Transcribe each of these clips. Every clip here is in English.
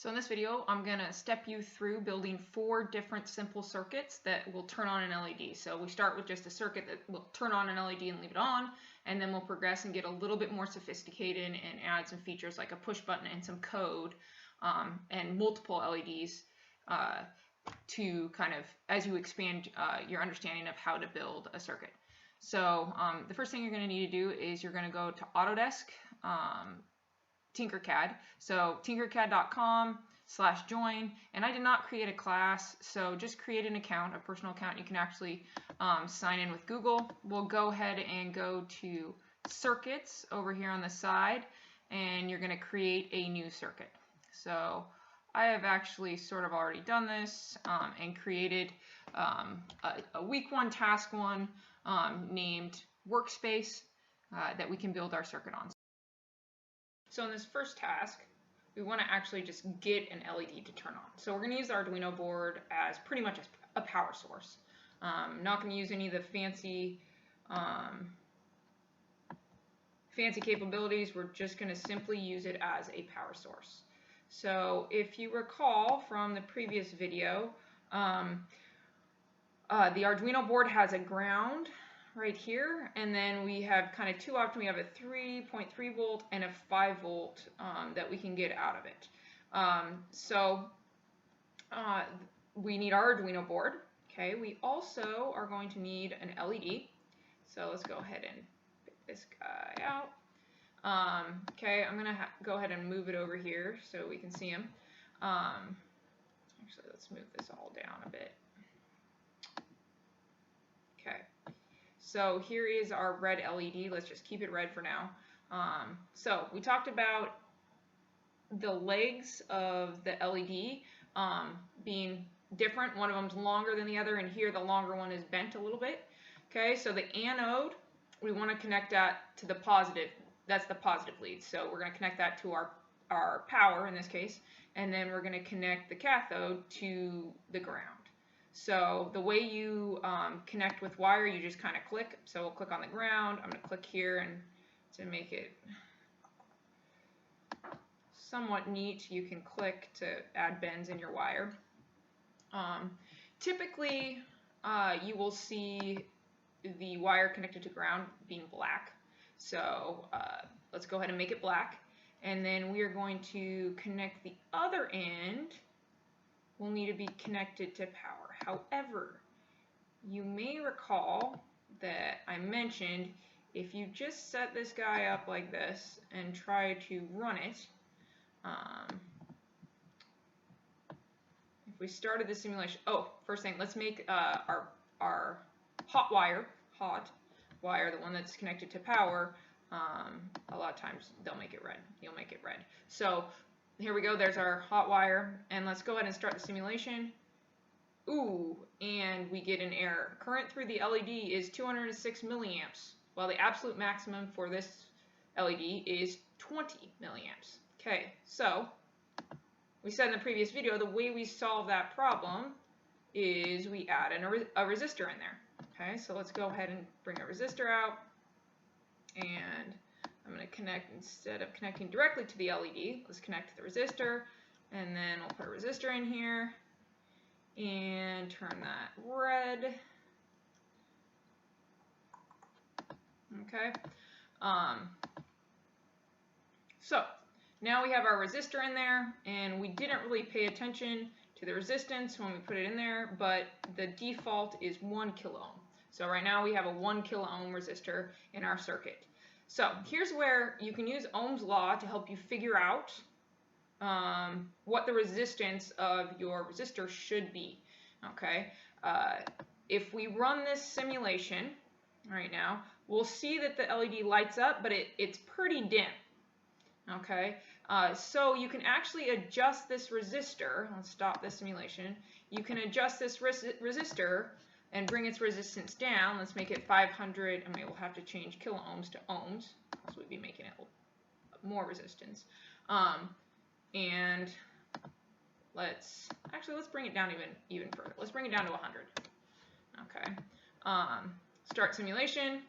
So in this video, I'm going to step you through building 4 different simple circuits that will turn on an LED. So we start with just a circuit that will turn on an LED and leave it on, and then we'll progress and get a little bit more sophisticated and add some features like a push button and some code and multiple LEDs to kind of, as you expand your understanding of how to build a circuit. So the first thing you're going to need to do is you're going to go to Autodesk, TinkerCAD, so tinkercad.com/join, and I did not create a class, so just create an account, a personal account. You can actually sign in with Google. We'll go ahead and go to circuits over here on the side, and you're going to create a new circuit. So I have actually sort of already done this and created a week 1 task 1 named workspace that we can build our circuit on. So in this first task, we want to actually just get an LED to turn on. So we're going to use the Arduino board as pretty much a power source. Not going to use any of the fancy capabilities. We're just going to simply use it as a power source. So if you recall from the previous video, the Arduino board has a ground right here, and then we have kind of 2 options. We have a 3.3 volt and a 5 volt that we can get out of it. We need our Arduino board. Okay, we also are going to need an LED. So let's go ahead and pick this guy out. Okay, I'm gonna go ahead and move it over here so we can see him. Actually, let's move this all down a bit. Okay. So here is our red LED. Let's just keep it red for now. So we talked about the legs of the LED being different. One of them's longer than the other, and here the longer one is bent a little bit. Okay, so the anode, we want to connect that to the positive. That's the positive lead. So we're going to connect that to our power in this case, and then we're going to connect the cathode to the ground. So the way you connect with wire, you just kind of click. So we'll click on the ground. I'm going to click here, and to make it somewhat neat, you can click to add bends in your wire. Typically, you will see the wire connected to ground being black. So let's go ahead and make it black. And then we are going to connect the other end. Will need to be connected to power. However, you may recall that I mentioned if you just set this guy up like this and try to run it, if we started the simulation, first thing, let's make our hot wire, the one that's connected to power, a lot of times they'll make it red. You'll make it red. So here we go, there's our hot wire, and let's go ahead and start the simulation. Ooh, and we get an error. Current through the LED is 206 milliamps, while the absolute maximum for this LED is 20 milliamps. Okay, so we said in the previous video, the way we solve that problem is we add a resistor in there. Okay, so let's go ahead and bring a resistor out, and I'm going to connect, instead of connecting directly to the LED, let's connect to the resistor, and then we'll put a resistor in here and turn that red. Okay. So now we have our resistor in there, and we didn't really pay attention to the resistance when we put it in there, but the default is 1 kilo ohm. So right now we have a 1 kilo ohm resistor in our circuit. So here's where you can use Ohm's law to help you figure out what the resistance of your resistor should be. Okay, if we run this simulation right now, we'll see that the LED lights up, but it's pretty dim. Okay, so you can actually adjust this resistor. Let's stop this simulation. You can adjust this resistor and bring its resistance down. Let's make it 500, and we'll have to change kilo ohms to ohms, so we'd be making it more resistance. And let's bring it down even further. Let's bring it down to 100. Okay. Start simulation,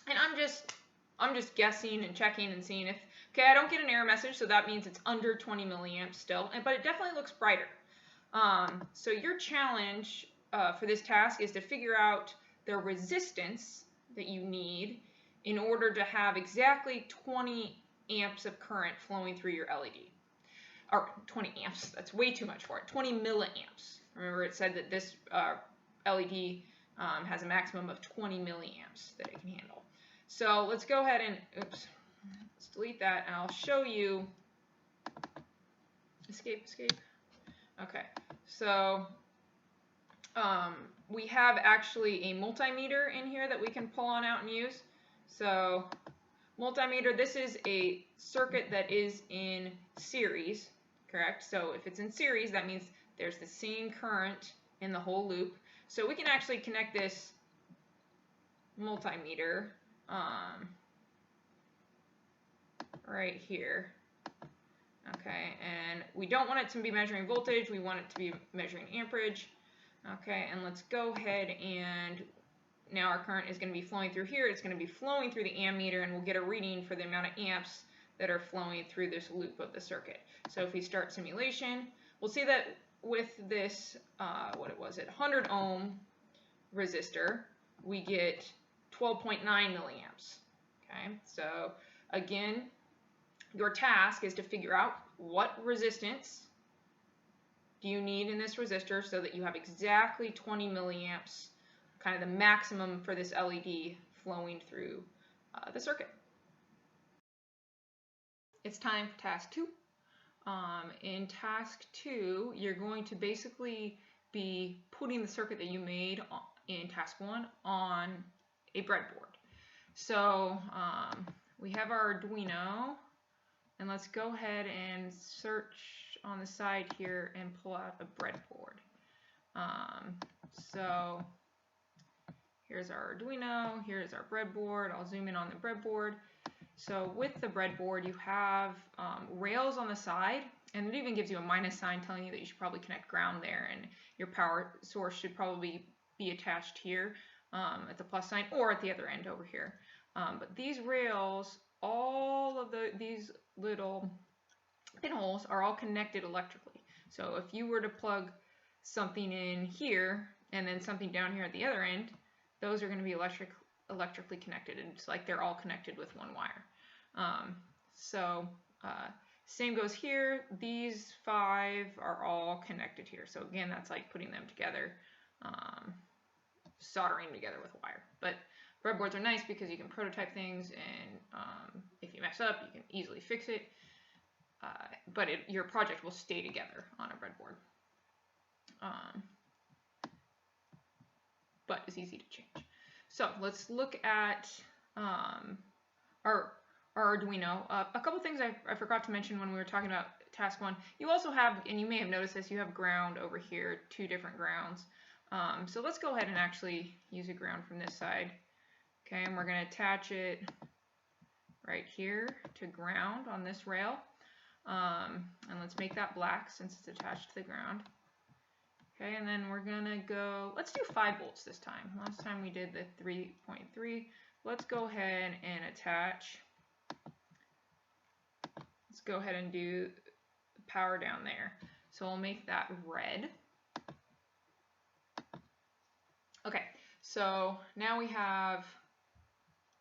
and I'm just I'm just guessing and checking and seeing if, okay, I don't get an error message, so that means it's under 20 milliamps still, but it definitely looks brighter. So your challenge for this task is to figure out the resistance that you need in order to have exactly 20 amps of current flowing through your LED. Or 20 amps, that's way too much for it, 20 milliamps. Remember it said that this LED has a maximum of 20 milliamps that it can handle. So let's go ahead and, let's delete that, and I'll show you, escape. Okay, so we have actually a multimeter in here that we can pull on out and use. So multimeter, this is a circuit that is in series, correct? So if it's in series, that means there's the same current in the whole loop. So we can actually connect this multimeter right here. Okay, and we don't want it to be measuring voltage, we want it to be measuring amperage. Okay, and let's go ahead, and now our current is going to be flowing through here. It's going to be flowing through the ammeter, and we'll get a reading for the amount of amps that are flowing through this loop of the circuit. So if we start simulation, we'll see that with this, 100 ohm resistor, we get 12.9 milliamps. Okay, so again, your task is to figure out what resistance do you need in this resistor so that you have exactly 20 milliamps, kind of the maximum for this LED flowing through the circuit. It's time for task 2. In task 2, you're going to basically be putting the circuit that you made in task 1 on a breadboard. So we have our Arduino, and let's go ahead and search on the side here and pull out a breadboard. So here's our Arduino, here's our breadboard. I'll zoom in on the breadboard. So with the breadboard, you have rails on the side, and it even gives you a minus sign telling you that you should probably connect ground there, and your power source should probably be attached here at the plus sign or at the other end over here. But these rails, all of these little pinholes are all connected electrically. So if you were to plug something in here and then something down here at the other end, those are going to be electrically connected, and it's like they're all connected with one wire. Same goes here. These 5 are all connected here. So again, that's like putting them together, soldering together with wire. But breadboards are nice because you can prototype things, and if you mess up, you can easily fix it. But your project will stay together on a breadboard. But it's easy to change. So let's look at our Arduino. A couple things I forgot to mention when we were talking about task 1. You also have, and you may have noticed this, you have ground over here, 2 different grounds. So let's go ahead and actually use a ground from this side. Okay, and we're going to attach it right here to ground on this rail. And let's make that black since it's attached to the ground. Okay, and then we're going to go, let's do 5 volts this time. Last time we did the 3.3. Let's go ahead and attach, let's go ahead and do power down there. So we'll make that red. Okay, so now we have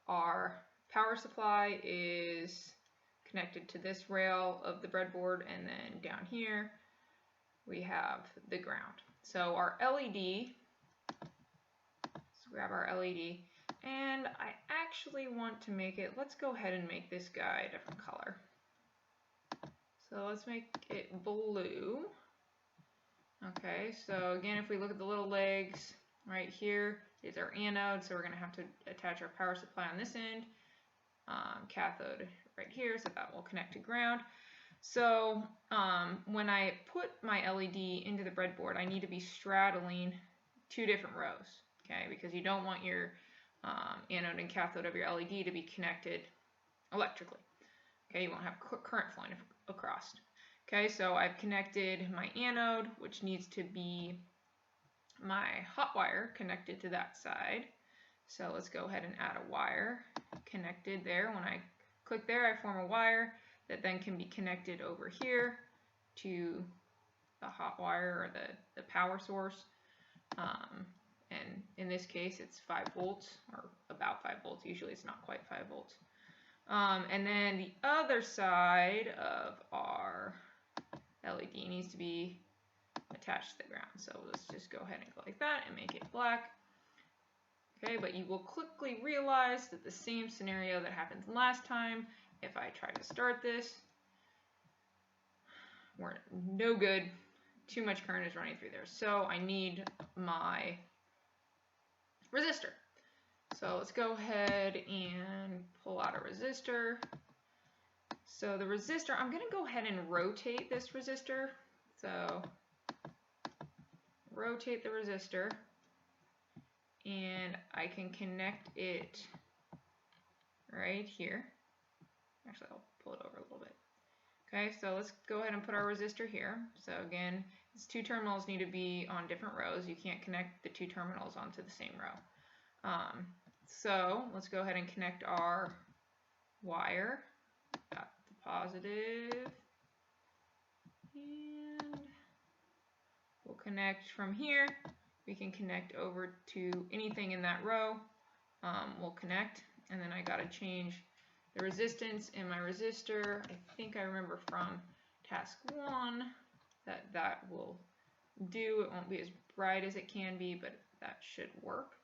our power supply is connected to this rail of the breadboard, and then down here we have the ground. So our LED, let's grab our LED, and I actually want to make it, let's go ahead and make this guy a different color. So let's make it blue. Okay, so again, if we look at the little legs right here, is our anode, so we're going to have to attach our power supply on this end, cathode right here, so that will connect to ground. So when I put my LED into the breadboard, I need to be straddling 2 different rows, okay, because you don't want your anode and cathode of your LED to be connected electrically. Okay, you won't have current flowing across. Okay, so I've connected my anode, which needs to be my hot wire connected to that side. So let's go ahead and add a wire connected there. When I click there, I form a wire that then can be connected over here to the hot wire or the power source. And in this case, it's 5 volts or about 5 volts. Usually it's not quite 5 volts. And then the other side of our LED needs to be attached to the ground. So let's just go ahead and go like that and make it black. Okay, but you will quickly realize that the same scenario that happened last time, if I try to start this, we're no good. Too much current is running through there. So I need my resistor. So let's go ahead and pull out a resistor. So the resistor, I'm going to go ahead and rotate this resistor. So rotate the resistor, and I can connect it right here. Actually, I'll pull it over a little bit. Okay, so let's go ahead and put our resistor here. So again, these 2 terminals need to be on different rows. You can't connect the 2 terminals onto the same row. So let's go ahead and connect our wire. Got the positive. And we'll connect from here. We can connect over to anything in that row. We'll connect, and then I gotta change the resistance in my resistor. I think I remember from task 1 that will do. It won't be as bright as it can be, but that should work.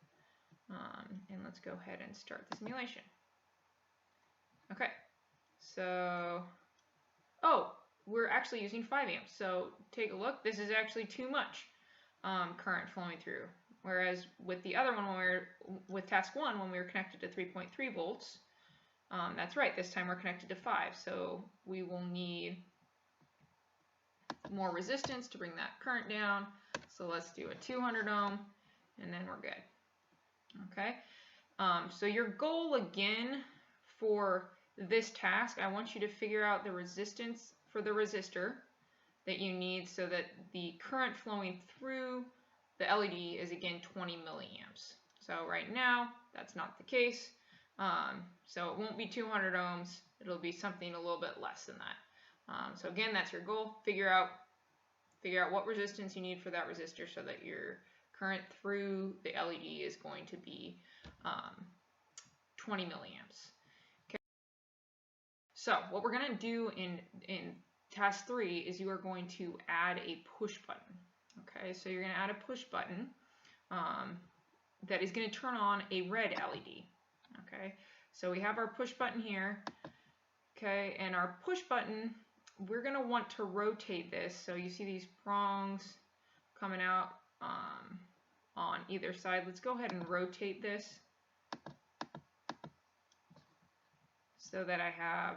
And let's go ahead and start the simulation. Okay, so, oh, we're actually using 5 amps. So take a look. This is actually too much current flowing through. Whereas with the other one, with task 1, when we were connected to 3.3 volts, that's right, this time we're connected to 5. So we will need more resistance to bring that current down. So let's do a 200 ohm, and then we're good. Okay, so your goal again for this task, I want you to figure out the resistance for the resistor that you need so that the current flowing through the LED is again 20 milliamps. So right now, that's not the case. So it won't be 200 ohms. It'll be something a little bit less than that. So again, that's your goal. Figure out what resistance you need for that resistor so that your current through the LED is going to be 20 milliamps. Okay. So what we're going to do in task 3 is you are going to add a push button. Okay, so you're going to add a push button that is going to turn on a red LED. Okay, so we have our push button here. Okay, and our push button, we're going to want to rotate this. So you see these prongs coming out on either side. Let's go ahead and rotate this so that I have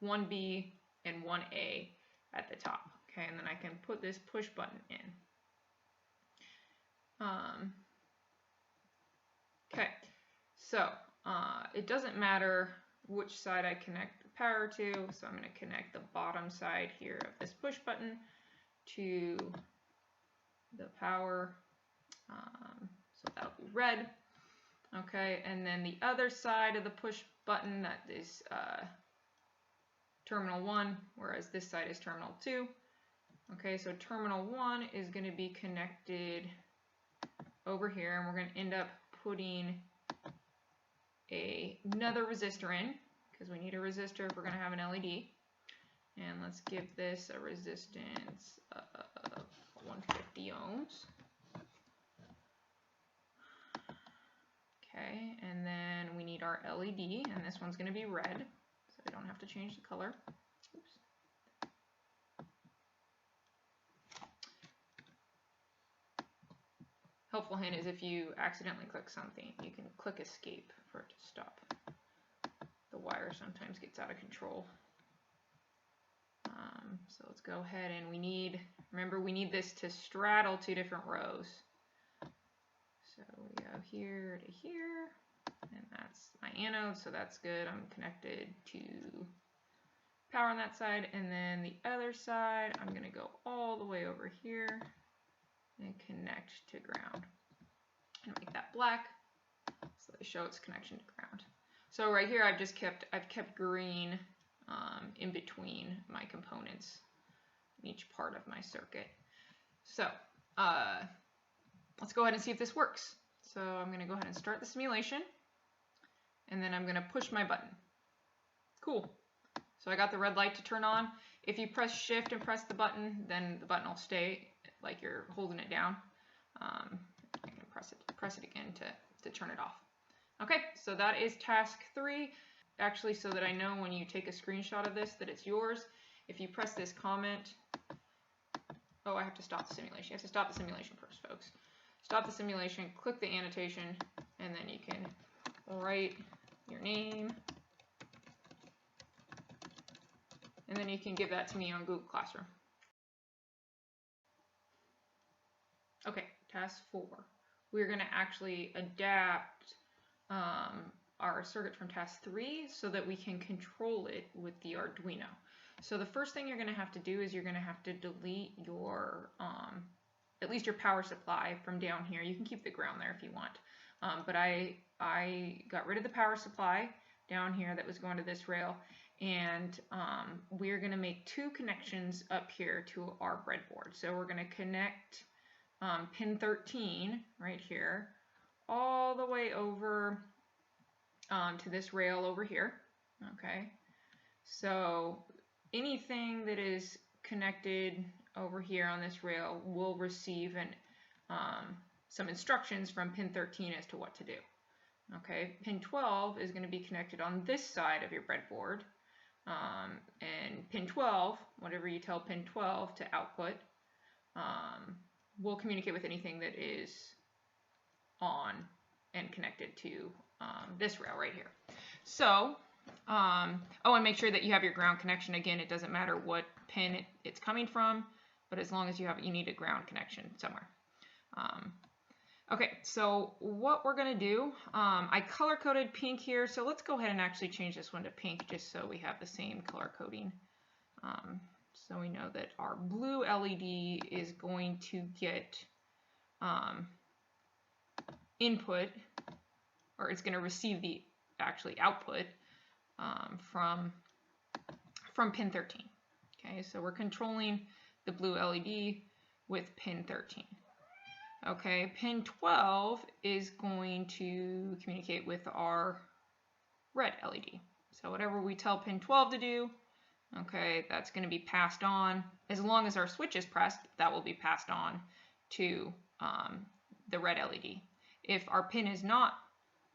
1B and 1A at the top. Okay, and then I can put this push button in. Okay, so it doesn't matter which side I connect the power to, so I'm going to connect the bottom side here of this push button to the power, so that'll be red. Okay, and then the other side of the push button, that is terminal 1, whereas this side is terminal 2. Okay, so terminal 1 is going to be connected over here, and we're going to end up putting another resistor in, because we need a resistor if we're going to have an LED. And let's give this a resistance of 150 ohms. Okay, and then we need our LED, and this one's going to be red, so I don't have to change the color. Oops. Helpful hint is if you accidentally click something, you can click escape for it to stop. The wire sometimes gets out of control. So let's go ahead and remember we need this to straddle 2 different rows. So we have here to here, and that's my anode, so that's good. I'm connected to power on that side, and then the other side, I'm going to go all the way over here and connect to ground and make that black. So they show its connection to ground. So right here I've kept green in between my components in each part of my circuit. So let's go ahead and see if this works. So I'm going to go ahead and start the simulation, and then I'm going to push my button. Cool. So I got the red light to turn on. If you press shift and press the button, then the button will stay like you're holding it down. I'm going to press it again to turn it off. Okay, so that is task 3. Actually, so that I know when you take a screenshot of this that it's yours, if you press this comment, oh, I have to stop the simulation. You have to stop the simulation first, folks. Stop the simulation, click the annotation, and then you can write your name. And then you can give that to me on Google Classroom. Okay, task 4. We're going to actually adapt our circuit from task 3 so that we can control it with the Arduino. So the first thing you're going to have to do is you're going to have to delete your, at least your power supply from down here. You can keep the ground there if you want. But I got rid of the power supply down here that was going to this rail, and we're going to make 2 connections up here to our breadboard. So we're going to connect pin 13 right here all the way over to this rail over here. Okay, so anything that is connected over here on this rail will receive some instructions from pin 13 as to what to do. Okay, pin 12 is going to be connected on this side of your breadboard, and pin 12, whatever you tell pin 12 to output, will communicate with anything that is on and connected to this rail right here. So, oh, and make sure that you have your ground connection. Again, it doesn't matter what pin it's coming from, but as long as you need a ground connection somewhere. Okay, so what we're going to do, I color-coded pink here, so let's go ahead and actually change this one to pink just so we have the same color coding. So we know that our blue LED is going to get input, or it's going to receive the output from pin 13. Okay, so we're controlling the blue LED with pin 13. Okay, pin 12 is going to communicate with our red LED. So whatever we tell pin 12 to do, okay, that's going to be passed on. As long as our switch is pressed, that will be passed on to the red LED. If our pin is not,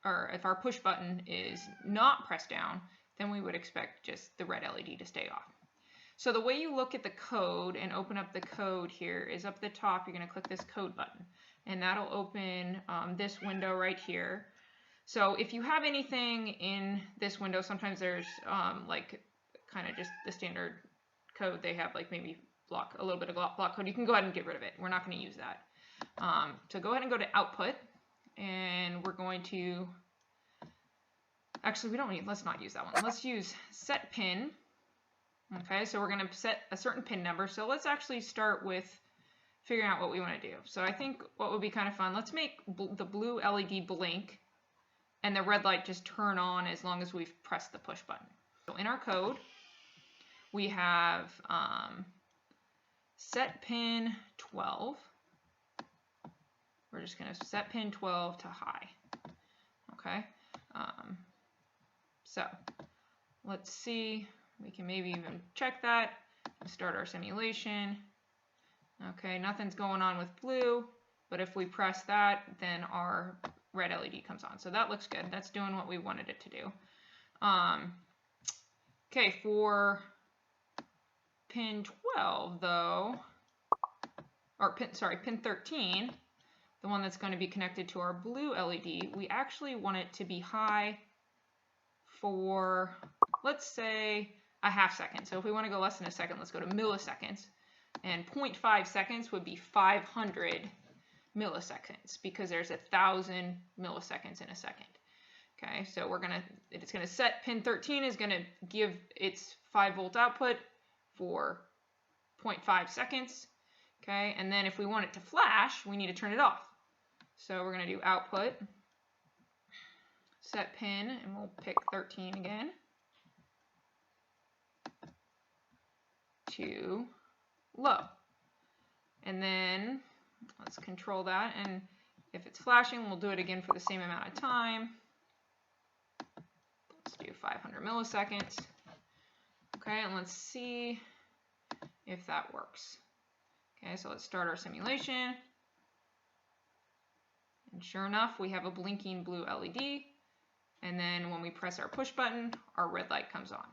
or if our push button is not pressed down, then we would expect just the red LED to stay off. So the way you look at the code and open up the code here is up the top, you're going to click this code button, and that'll open this window right here. So if you have anything in this window, sometimes there's like kind of just the standard code they have, like maybe a little bit of block code. You can go ahead and get rid of it. We're not going to use that. So go ahead and go to output, and we're going to, actually let's not use that one. Let's use set pin. Okay, so we're going to set a certain pin number. So let's actually start with figuring out what we want to do. So I think what would be kind of fun, let's make the blue LED blink and the red light just turn on as long as we've pressed the push button. So in our code, we have set pin 12. We're just going to set pin 12 to high. Okay, so let's see. We can maybe even check that and start our simulation. Okay, nothing's going on with blue, but if we press that, then our red LED comes on. So that looks good. That's doing what we wanted it to do. Okay, for pin 12 though, or pin 13, the one that's going to be connected to our blue LED, we actually want it to be high for, let's say, a half second. So if we want to go less than a second, let's go to milliseconds. And 0.5 seconds would be 500 milliseconds because there's 1,000 milliseconds in a second. Okay, so it's going to set pin 13 is going to give its 5-volt output for 0.5 seconds. Okay, and then if we want it to flash, we need to turn it off. So we're going to do output. set pin, and we'll pick 13 again. To low. And then let's control that, and if it's flashing, we'll do it again for the same amount of time. Let's do 500 milliseconds. Okay, and let's see if that works. Okay, so let's start our simulation. And sure enough, we have a blinking blue LED. And then when we press our push button, our red light comes on.